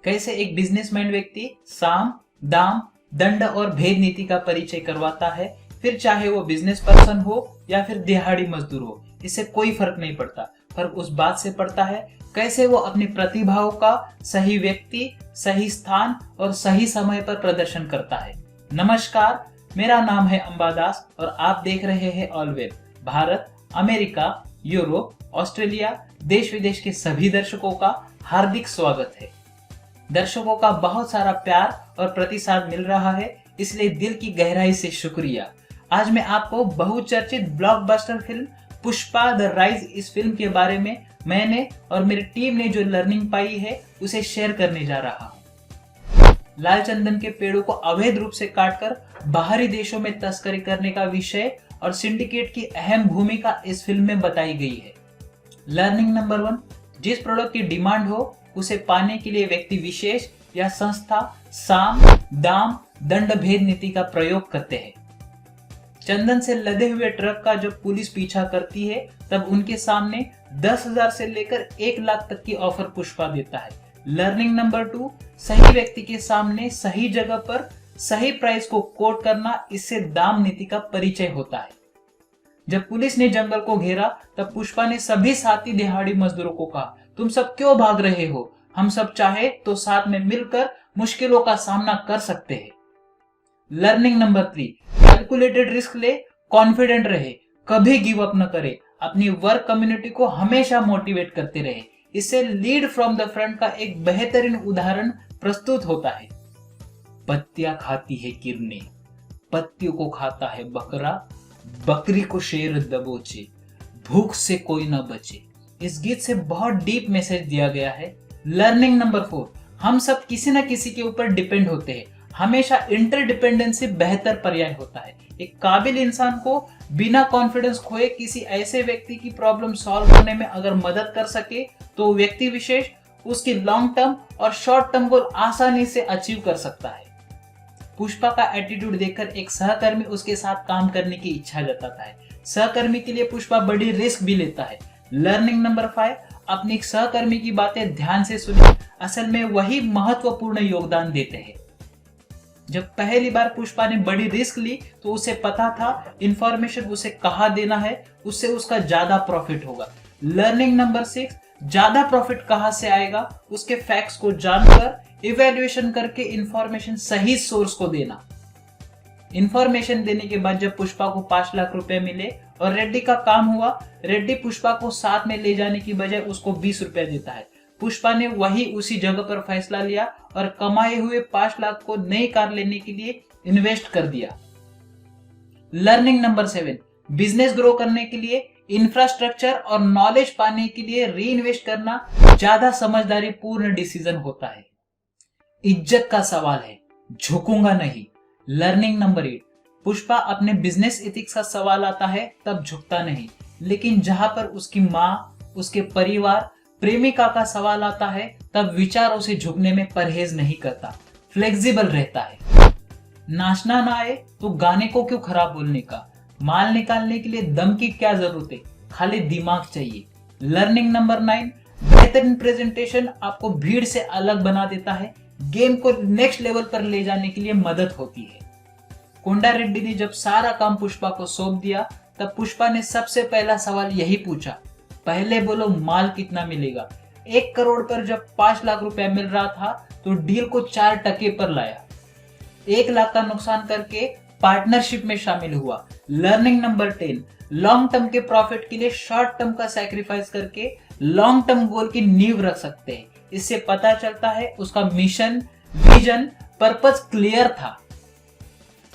कैसे एक बिजनेसमैन व्यक्ति साम, दाम, दंड और भेद नीति का परिचय करवाता है। फिर चाहे वो बिजनेस पर्सन हो या फिर दिहाड़ी मजदूर हो, इससे कोई फर्क नहीं पड़ता। फर्क उस बात से पड़ता है कैसे वो अपनी प्रतिभाओं का सही व्यक्ति, सही स्थान और सही समय पर प्रदर्शन करता है। नमस्कार, मेरा नाम है अंबादास और आप देख रहे हैं ऑलवेल। भारत, अमेरिका, यूरोप, ऑस्ट्रेलिया, देश विदेश के सभी दर्शकों का हार्दिक स्वागत है। दर्शकों का बहुत सारा प्यार और प्रतिसाद मिल रहा है, इसलिए दिल की गहराई से शुक्रिया। आज मैं आपको बहुचर्चित blockbuster film Pushpa the rise, इस फिल्म के बारे में मैंने और मेरी टीम ने जो लर्निंग पाई है उसे शेयर करने जा रहा हूँ। लाल चंदन के पेड़ों को अवैध रूप से काटकर बाहरी देशों में तस्करी करने का विषय और सिंडिकेट की अहम भूमिका इस फिल्म में बताई गई है। लर्निंग नंबर 1, जिस प्रोडक्ट की डिमांड हो उसे पाने के लिए व्यक्ति विशेष या संस्था साम, दाम, दंड भेद नीति का प्रयोग करते हैं। चंदन से लदे हुए ट्रक का जब पुलिस पीछा करती है तब उनके सामने 10,000 से लेकर 1 लाख तक की ऑफर पुष्पा देता है। लर्निंग नंबर 2, सही व्यक्ति के सामने सही जगह पर सही प्राइस को कोट करना, इससे दाम नीति का परिचय होता है। जब पुलिस ने जंगल को घेरा तब पुष्पा ने सभी साथी दिहाड़ी मजदूरों को कहा, तुम सब क्यों भाग रहे हो? हम सब चाहे तो साथ में मिलकर मुश्किलों का सामना कर सकते हैं। लर्निंग नंबर 3, कैलकुलेटेड रिस्क ले, कॉन्फिडेंट रहे, कभी गिव अप न करे, अपनी वर्क कम्युनिटी को हमेशा मोटिवेट करते रहे। इससे लीड फ्रॉम द फ्रंट का एक बेहतरीन उदाहरण प्रस्तुत होता है। पत्तियां खाती है किरणें, पत्तियों को खाता है बकरा, बकरी को शेर दबोचे, भूख से कोई न बचे। इस गीत से बहुत डीप मैसेज दिया गया है। लर्निंग नंबर 4, हम सब किसी न किसी के ऊपर डिपेंड होते हैं। हमेशा इंटरडिपेंडेंसी बेहतर पर्याय होता है। एक काबिल इंसान को बिना कॉन्फिडेंस खोए किसी ऐसे व्यक्ति की प्रॉब्लम सॉल्व करने में अगर मदद कर सके तो व्यक्ति विशेष उसकी लॉन्ग टर्म और शॉर्ट टर्म गोल आसानी से अचीव कर सकता है। पुष्पा का एटीट्यूड देखकर एक सहकर्मी उसके साथ काम करने की इच्छा जताता है। सहकर्मी के लिए पुष्पा बड़ी रिस्क भी लेता है। लर्निंग नंबर 5, अपनी सहकर्मी की बातें ध्यान से सुने, असल में वही महत्वपूर्ण योगदान देते हैं। जब पहली बार पुष्पा ने बड़ी रिस्क ली तो उसे पता था इंफॉर्मेशन उसे कहाँ देना है, उससे उसका ज्यादा प्रॉफिट होगा। लर्निंग नंबर 6, ज्यादा प्रॉफिट कहाँ से आएगा, उसके फैक्ट्स को जानकर इवैल्यूएशन करके इंफॉर्मेशन सही सोर्स को देना। इंफॉर्मेशन देने के बाद जब पुष्पा को 5 लाख रुपए मिले और रेड्डी का काम हुआ, रेड्डी पुष्पा को साथ में ले जाने की बजाय उसको 20 रुपए देता है। पुष्पा ने वही उसी जगह पर फैसला लिया और कमाए हुए 5 लाख को नई कार लेने के लिए इन्वेस्ट कर दिया। लर्निंग नंबर 7, बिजनेस ग्रो करने के लिए इंफ्रास्ट्रक्चर और नॉलेज पाने के लिए री इन्वेस्ट करना ज्यादा समझदारी पूर्ण डिसीजन होता है। इज्जत का सवाल है, झुकूंगा नहीं। लर्निंग नंबर 8, पुष्पा अपने बिजनेस एथिक्स का सवाल आता है तब झुकता नहीं, लेकिन जहां पर उसकी माँ, उसके परिवार, प्रेमिका का सवाल आता है तब विचारों से झुकने में परहेज नहीं करता, फ्लेक्सिबल रहता है। नाचना ना आए तो गाने को क्यों खराब बोलने का, माल निकालने के लिए दम की क्या जरूरत है, खाली दिमाग चाहिए। लर्निंग नंबर 9, बेहतरीन प्रेजेंटेशन आपको भीड़ से अलग बना देता है, गेम को नेक्स्ट लेवल पर ले जाने के लिए मदद होती है। कोंडा रेड्डी ने जब सारा काम पुष्पा को सौंप दिया तब पुष्पा ने सबसे पहला सवाल यही पूछा, पहले बोलो माल कितना मिलेगा। 1 करोड़ पर जब 5 लाख रुपए मिल रहा था तो डील को 4% पर लाया। 1 लाख का नुकसान करके पार्टनरशिप में शामिल हुआ। लर्निंग नंबर 10, लॉन्ग टर्म के प्रॉफिट के लिए शॉर्ट टर्म का सैक्रिफाइस करके लॉन्ग टर्म गोल की नींव रख सकते हैं। इससे पता चलता है उसका मिशन, विजन, पर्पस क्लियर था।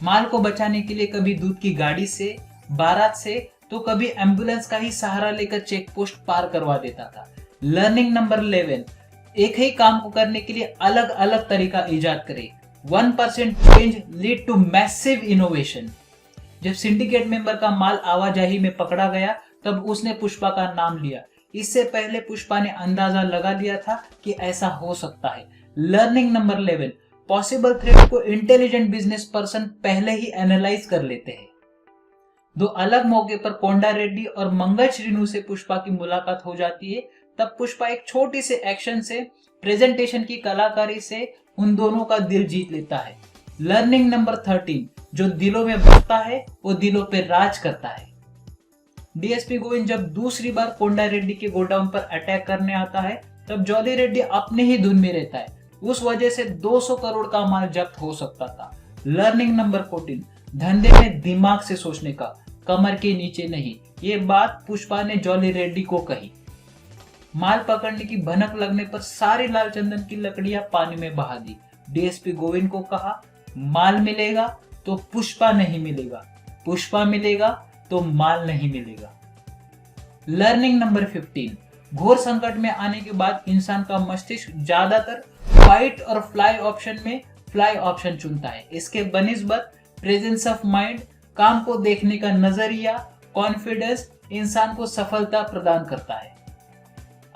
माल को बचाने के लिए कभी दूध की गाड़ी से, बारात से, तो कभी एम्बुलेंस का ही सहारा लेकर चेक पोस्ट पार करवा देता था। लर्निंग नंबर 11, एक ही काम को करने के लिए अलग अलग तरीका इजाद करे। 1% change lead to massive innovation. जब सिंडिकेट मेंबर का माल आवाजाही में पकड़ा गया तब उसने पुष्पा का नाम लिया। इससे पहले पुष्पा ने अंदाजा लगा लिया था कि ऐसा हो सकता है। लर्निंग नंबर 11, पॉसिबल थ्रेट को इंटेलिजेंट बिजनेस पर्सन पहले ही एनालाइज कर लेते हैं। 2 अलग मौके पर कोंडा रेड्डी और मंगल श्रीनु से पुष्पा की मुलाकात हो जाती है। तब पुष्पा एक छोटी से एक्शन से प्रेजेंटेशन की कलाकारी से उन दोनों का दिल जीत लेता है। लर्निंग नंबर 13, जो दिलों में बसता है वो दिलों पे राज करता है। डीएसपी गोविंद जब दूसरी बार कोंडा रेड्डी के गोडाउन पर अटैक करने आता है तब जॉली रेड्डी अपने ही धुन में रहता है। उस वजह से 200 करोड़ का माल जब्त हो सकता था। लर्निंग नंबर 14, धंधे में दिमाग से सोचने का, कमर के नीचे नहीं। ये बात पुष्पा ने जॉली रेड्डी को कही। माल पकड़ने की भनक लगने पर सारी लाल चंदन की लकड़ियां पानी में बहा दी। डीएसपी गोविंद को कहा, माल मिलेगा तो पुष्पा नहीं मिलेगा, पुष्पा मिलेगा तो माल नहीं मिलेगा। लर्निंग नंबर 15, घोर संकट में आने के बाद इंसान का मस्तिष्क ज्यादातर फाइट और फ्लाई ऑप्शन में फ्लाई ऑप्शन चुनता है। इसके बनिस्बत प्रेजेंस ऑफ माइंड, काम को देखने का नजरिया, कॉन्फिडेंस इंसान को सफलता प्रदान करता है।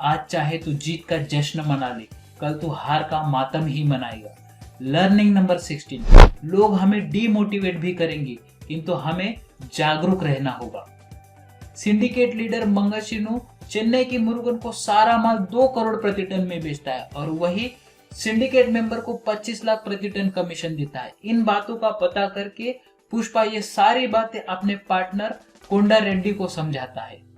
आज चाहे तू जीत का जश्न मना ले, कल तू हार का मातम ही मनाएगा। लर्निंग नंबर 16, लोग हमें डीमोटिवेट भी करेंगे किंतु हमें जागरूक रहना होगा। सिंडिकेट लीडर मंगलशिनू चेन्नई की मुरुगन को सारा माल 2 करोड़ प्रति टन में बेचता है और वही सिंडिकेट मेंबर को 25 लाख प्रति टन कमीशन देता है। इन बातों का पता करके पुष्पा ये सारी बातें अपने पार्टनर कोंडा रेड्डी को समझाता है।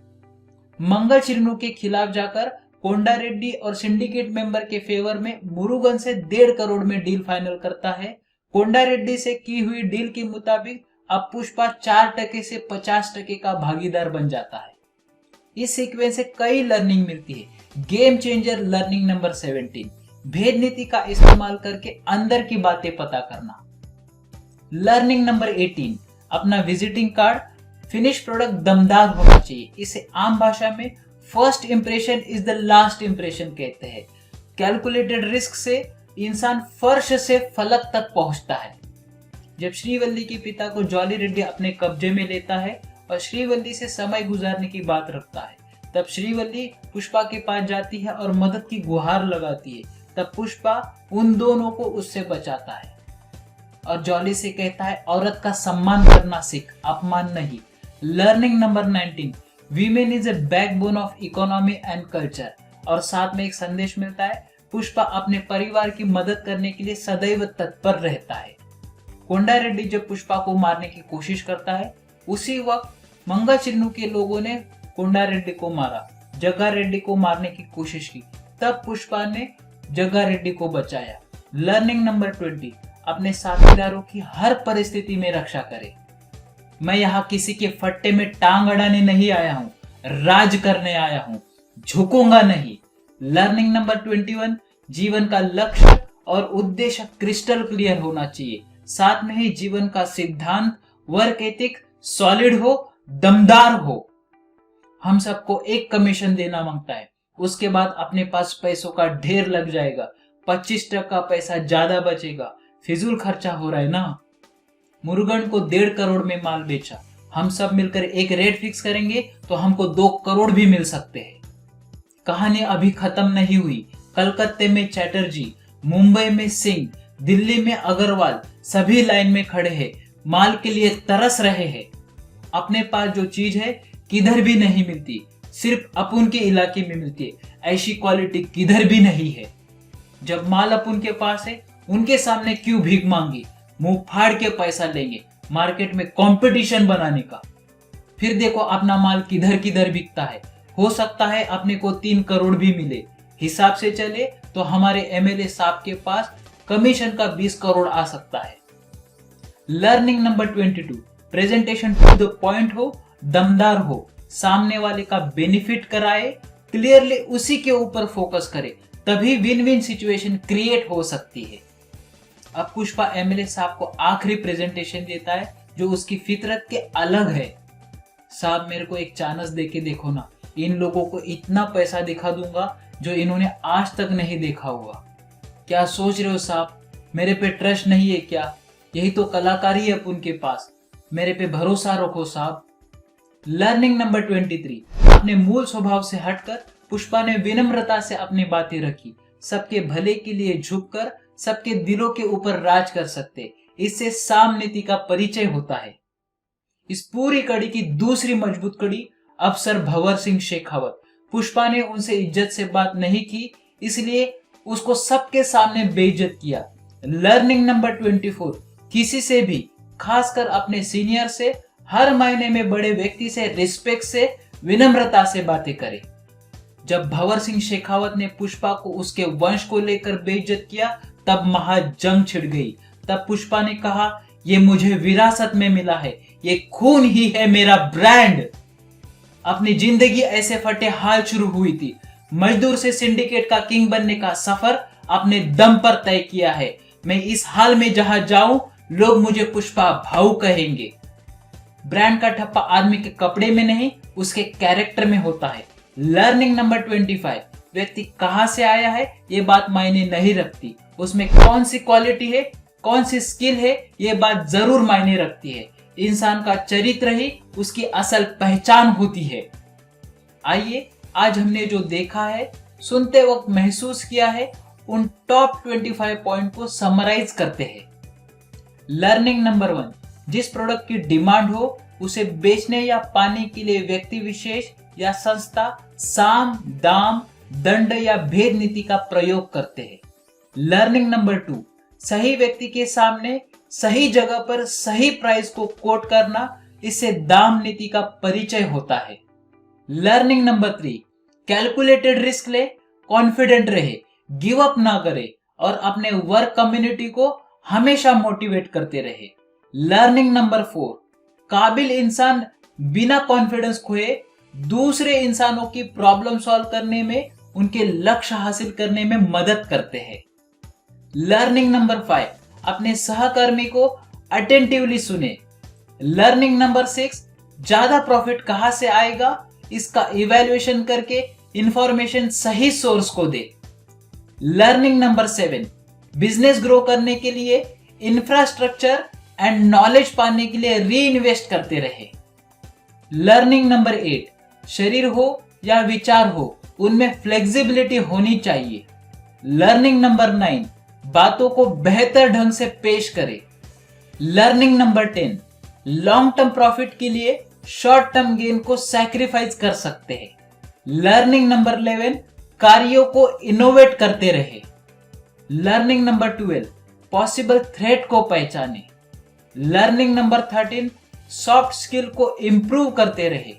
मंगलशिनू के खिलाफ जाकर कोंडा रेड्डी और सिंडिकेट मेंबर के फेवर में मुरुगन से 1.5 करोड़ में डील फाइनल करता है। कोंडा रेड्डी से की हुई डील के मुताबिक अब पुष्पा 4% से 50% का भागीदार बन जाता है। इस सीक्वेंस से कई लर्निंग मिलती है। गेम चेंजर लर्निंग नंबर 17, भेद नीति का इस्तेमाल करके अंदर की बातें पता करना। लर्निंग नंबर 18, अपना विजिटिंग कार्ड फिनिश प्रोडक्ट दमदार होना चाहिए। इसे आम भाषा में first impression is the last impression कहते हैं। कैलकुलेटेड रिस्क से इंसान फर्श से फलक तक पहुंचता है। जब श्रीवल्ली के पिता को जॉली रेड्डी अपने कब्जे में लेता है और श्रीवल्ली से समय गुजारने की बात रखता है, तब श्रीवल्ली पुष्पा के पास जाती है और मदद की गुहार लगाती है। तब पुष्पा उन दोनों को उससे बचाता है और जॉली से कहता है, औरत का सम्मान करना सीख, अपमान नहीं। Learning number 19, women is a backbone of economy and culture. और साथ में एक संदेश मिलता है, पुष्पा अपने परिवार की मदद करने के लिए सदैव तत्पर रहता है। कोंडा रेड्डी जब पुष्पा को मारने की कोशिश करता है, उसी वक्त मंगलशिनू के लोगों ने कोंडा रेड्डी को मारा, जग्गा रेड्डी को मारने की कोशिश की। तब पुष्पा ने जग्गा रेड्डी को बचाया। लर्निंग नंबर 20, अपने साथीदारों की हर परिस्थिति में रक्षा करें। मैं यहाँ किसी के फट्टे में टांग अड़ाने नहीं आया हूँ, राज करने आया हूँ, झुकूंगा नहीं। लर्निंग नंबर 21, जीवन का लक्ष्य और उद्देश्य क्रिस्टल क्लियर होना चाहिए। साथ में ही जीवन का सिद्धांत, वर्क एथिक सॉलिड हो, दमदार हो। हम सबको एक कमीशन देना मांगता है, उसके बाद अपने पास पैसों का ढेर लग जाएगा, 25% पैसा ज्यादा बचेगा। फिजूल खर्चा हो रहा है ना। मुरुगन को 1.5 करोड़ में माल बेचा, हम सब मिलकर एक रेट फिक्स करेंगे तो हमको 2 करोड़ भी मिल सकते हैं। कहानी अभी खत्म नहीं हुई। कलकत्ते में चैटर्जी, मुंबई में सिंह, दिल्ली में अग्रवाल सभी लाइन में खड़े हैं, माल के लिए तरस रहे हैं। अपने पास जो चीज है किधर भी नहीं मिलती, सिर्फ अपुन के इलाके में मिलती है। ऐसी क्वालिटी किधर भी नहीं है। जब माल अपुन के पास है, उनके सामने क्यों भीख मांगी, मुंह फाड़ के पैसा लेंगे मार्केट में कंपटीशन बनाने का। फिर देखो अपना माल किधर किधर बिकता है। हो सकता है अपने को 3 करोड़ भी मिले। हिसाब से चले तो हमारे एमएलए साहब के पास कमीशन का 20 करोड़ आ सकता है। Learning number 22, presentation to the point हो, दमदार हो, सामने वाले का बेनिफिट कराए, क्लियरली उसी के ऊपर फोकस करे, तभी विन विन सिचुएशन क्रिएट हो सकती है। अब पुष्पा एमएलए साहब को आखिरी प्रेजेंटेशन देता है जो उसकी फितरत के अलग है। साहब मेरे को एक चांस देके देखो ना, इन लोगों को इतना पैसा दिखा दूंगा जो इन्होंने आज तक नहीं देखा होगा। क्या सोच रहे हो साहब, मेरे पे ट्रस्ट नहीं है क्या? यही तो कलाकारी है उनके पास, मेरे पे भरोसा रखो साहब। लर्निंग नंबर 23, अपने मूल स्वभाव से हटकर पुष्पा ने विनम्रता से अपनी बातें रखी। सबके भले के लिए झुककर सबके दिलों के ऊपर राज कर सकते, इससे साम नीति का परिचय होता है। इस पूरी कड़ी की दूसरी मजबूत कड़ी अफसर भंवर सिंह शेखावत। पुष्पा ने उनसे इज्जत से बात नहीं की, इसलिए उसको सबके सामने बेइज्जत किया। लर्निंग नंबर 24, किसी से भी, खासकर अपने सीनियर से, हर मायने में बड़े व्यक्ति से रिस्पेक्ट से, विनम्रता से बातें करें। जब भंवर सिंह शेखावत ने पुष्पा को उसके वंश को लेकर बेइज्जत किया, तब महाजंग छिड़ गई। तब पुष्पा ने कहा, ये मुझे विरासत में मिला है, ये खून ही है मेरा ब्रांड। अपनी जिंदगी ऐसे फटे हाल शुरू हुई थी। मजदूर से सिंडिकेट का किंग बनने का सफर अपने दम पर तय किया है। मैं इस हाल में जहां जाऊं, लोग मुझे पुष्पा भाऊ कहेंगे। ब्रांड का ठप्पा आदमी के कपड़े में नहीं, उसके कैरेक्टर में होता है। लर्निंग नंबर 25, व्यक्ति कहां से आया है ये बात मायने नहीं रखती, उसमें कौन सी क्वालिटी है, कौन सी स्किल है, ये बात जरूर मायने रखती है। इंसान का चरित्र ही उसकी असल पहचान होती है। आइए आज हमने जो देखा है, सुनते वक्त महसूस किया है, उन टॉप 25 पॉइंट को समराइज करते हैं। लर्निंग नंबर 1, जिस प्रोडक्ट की डिमांड हो उसे बेचने या पाने के लिए व्यक्ति विशेष या संस्था साम, दाम, दंड या भेद नीति का प्रयोग करते हैं। लर्निंग नंबर 2, सही व्यक्ति के सामने सही जगह पर सही प्राइस को कोट करना, इससे दाम नीति का परिचय होता है। लर्निंग नंबर 3, कैलकुलेटेड रिस्क ले, कॉन्फिडेंट रहे, गिव अप ना करे और अपने वर्क कम्युनिटी को हमेशा मोटिवेट करते रहे। लर्निंग नंबर 4, काबिल इंसान बिना कॉन्फिडेंस खोए दूसरे इंसानों की प्रॉब्लम सॉल्व करने में, उनके लक्ष्य हासिल करने में मदद करते हैं। लर्निंग नंबर 5, अपने सहकर्मी को अटेंटिवली सुने। लर्निंग नंबर 6, ज्यादा प्रॉफिट कहां से आएगा इसका इवैल्यूएशन करके इंफॉर्मेशन सही सोर्स को दे। लर्निंग नंबर 7, बिजनेस ग्रो करने के लिए इंफ्रास्ट्रक्चर एंड नॉलेज पाने के लिए री इन्वेस्ट करते रहे। लर्निंग नंबर 8, शरीर हो या विचार हो, उनमें फ्लेक्सिबिलिटी होनी चाहिए। लर्निंग नंबर 9, बातों को बेहतर ढंग से पेश करे। Learning number 10, long term profit के लिए शॉर्ट टर्म गेन को सैक्रिफाइस कर सकते हैं। लर्निंग नंबर 11, कार्यों को इनोवेट करते रहे। लर्निंग नंबर 12, पॉसिबल थ्रेट को पहचाने। लर्निंग नंबर 13, सॉफ्ट स्किल को इंप्रूव करते रहे।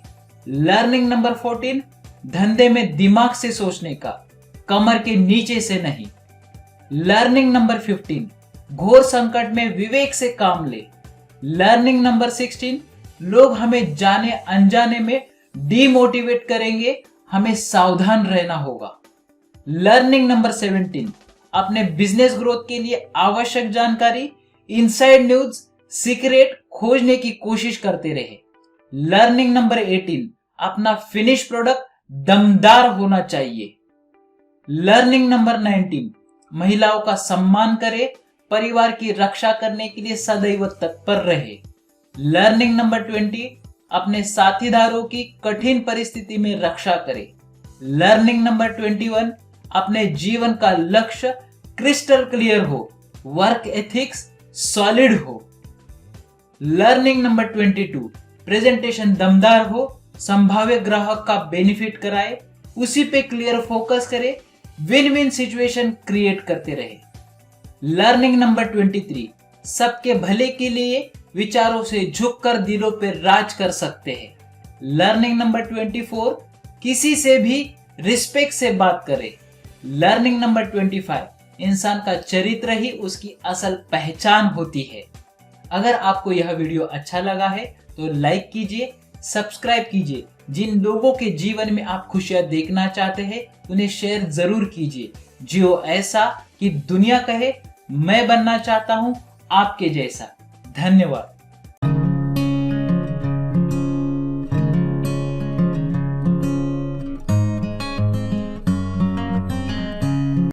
लर्निंग नंबर 14, धंधे में दिमाग से सोचने का, कमर के नीचे से नहीं। लर्निंग नंबर 15, घोर संकट में विवेक से काम ले। लर्निंग नंबर 16, लोग हमें जाने अनजाने में डीमोटिवेट करेंगे, हमें सावधान रहना होगा। लर्निंग नंबर 17, अपने बिजनेस ग्रोथ के लिए आवश्यक जानकारी, इनसाइड न्यूज, सीक्रेट खोजने की कोशिश करते रहे। लर्निंग नंबर 18, अपना फिनिश प्रोडक्ट दमदार होना चाहिए। लर्निंग नंबर 19, महिलाओं का सम्मान करे, परिवार की रक्षा करने के लिए सदैव तत्पर रहे। लर्निंग नंबर 20, अपने साथीदारों की कठिन परिस्थिति में रक्षा करे। लर्निंग नंबर 21, अपने जीवन का लक्ष्य क्रिस्टल क्लियर हो, वर्क एथिक्स सॉलिड हो। लर्निंग नंबर 22, प्रेजेंटेशन दमदार हो, संभाव्य ग्राहक का बेनिफिट कराए, उसी पे क्लियर फोकस करे, विन विन सिचुएशन क्रिएट करते रहे। लर्निंग नंबर 23, सबके भले के लिए विचारों से झुककर दिलों पर राज कर सकते हैं। लर्निंग नंबर 24, किसी से भी रिस्पेक्ट से बात करे। लर्निंग नंबर 25, इंसान का चरित्र ही उसकी असल पहचान होती है। अगर आपको यह वीडियो अच्छा लगा है तो लाइक कीजिए, सब्सक्राइब कीजिए। जिन लोगों के जीवन में आप खुशियां देखना चाहते हैं उन्हें शेयर जरूर कीजिए। जियो ऐसा कि दुनिया कहे मैं बनना चाहता हूं आपके जैसा। धन्यवाद।